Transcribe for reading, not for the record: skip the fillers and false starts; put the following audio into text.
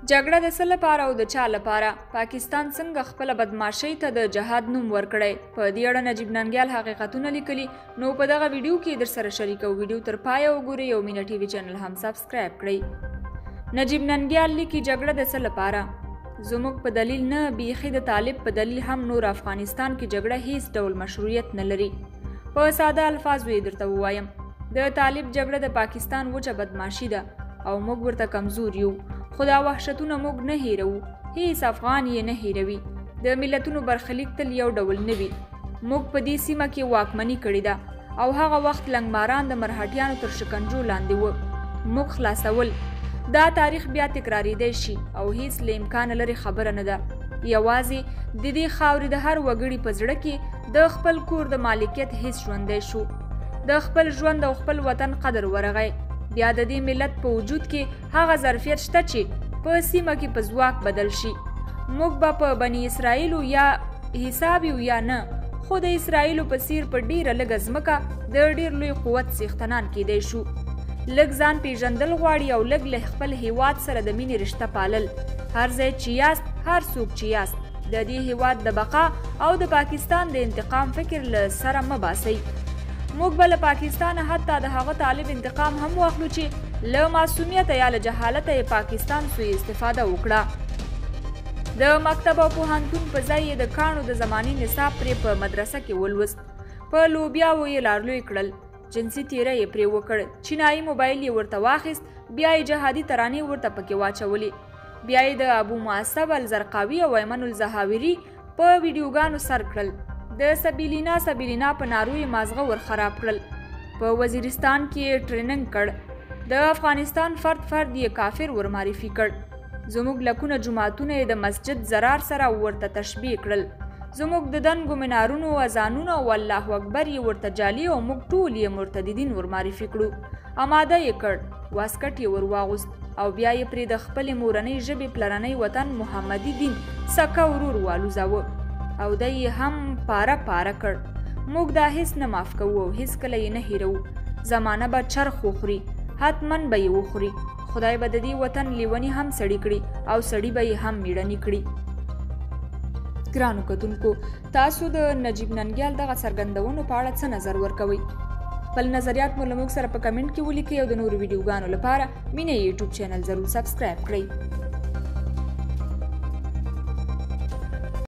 جګړه د څه لپاره او د چا لپاره؟ پاکستان څنګه خپله بدماشۍ ته د جهاد نوم ورکړی؟ په دې اړه نجیب ننګیال حقیقتونه لیکلي. نو په دغه ویډیو کې در سره شریکو. ویډیو تر پایه وګورئ او مینه ټي وي چینل هم سبسکرایب کړئ. نجیب ننګیال لیکي جګړه د څه لپاره؟ زموږ په دلیل نه، بیخي د طالب په دلیل هم نور افغانستان کې جګړه هیڅ ډول مشروعیت نه لري. په ساده الفاظو یې درته ووایم، د طالب جګړه د پاکستان وچه بدماشي ده او موږ ورته کمزور یو، خو دا وحشتونه موږ نه هیروو. هیڅ افغان یې نه هیروي. د ملتونو برخلیک تل یو ډول نه وي. موږ په دې سیمه کې واکمني کړې ده او هغه وخت لنګماران د مرهټیانو تر شکنجو لاندې وو. موږ خلاصول. دا تاریخ بیا تکراریدی شي او هیڅ له امکانه لرې خبره نه ده. یوازې د دې خاورې د هر وګړي په زړه کې د خپل کور د مالکیت حس ژوندی شو. د خپل ژوند او خپل وطن قدر ورغی. بیا د دې ملت په وجود کې هغه ظرفیت شته چې په سیمه کې په ځواک بدل شي. موږ به په بني اسرائیلو یا حساب یو یا نه، خو د اسرائیلو په څیر په ډیره لږه ځمکه د ډیر لوی قوت څښتنان کیدی شو. لږ ځان پیژندل غواړي او لږ له خپل هیواد سره د مینې رشته پالل. هر ځای چې یاست، هر څوک چې یاست، د دې هیواد د بقا او د پاکستان د انتقام فکر له سره مه باسئ. موږ به له پاکستانه حتی د هغه طالب انتقام هم واخلو چې له معصومیته یا له جهالته یې پاکستان سوی استفاده وکړه. د مکتب او پوهنتون په ځای یې د کاڼو د زمانې نصاب پرې په مدرسه کې ولوست. په لوبیاوو یې لارلوی کړل. جنسي تیره یې پرې وکړ. چینایي موبایل یې ورته واخیست. بیا یې جهادي ترانې ورته پکې واچولې. بیا یې د ابو معصب الزرقاوي او ایمن الزهاوری په ویډیوګانو سر کړل. د سبیلینا په نارو یې مازغه ور خراب کړل. په وزیرستان کې ټریننګ کړ. د افغانستان فرد یې کافر ور معرفي کړ. زموږ لکونه جماعتونه یې د مسجد زرار سره ورته تشبیه کړل. زموږ د دنګو منارونو اذانونه او الله اکبر یې ورته جالي او موږ ټول یې مرتدین ور معرفي کړو. اماده یې کړ. واسکټ یې ور واغوست او بیا یې پرې د خپلې مورنۍ ژبې پلرنۍ وطن محمدي دین سکه ورور والوزاوه او دی یې هم پاره کړ. موږ دا هیڅ نه معاف کوو او هیڅکله یې نه هیرو. زمانه به چرخ وخوري، حتمن به یې وخوري. خدای به د دې وطن لیونی هم سړی کړي او سړی به یې هم میړني کړي. ګرانو کتونکو، تاسو د نجیب ننګیال دغه څرګندونو په اړه څه نظر ورکوئ؟ خپل نظریات مو له موږ سره په کمنټ کې ولیکئ او د نورو ویډیوګانو لپاره مینه یوټیوب چینل ضرور سبسکرایب کړئ.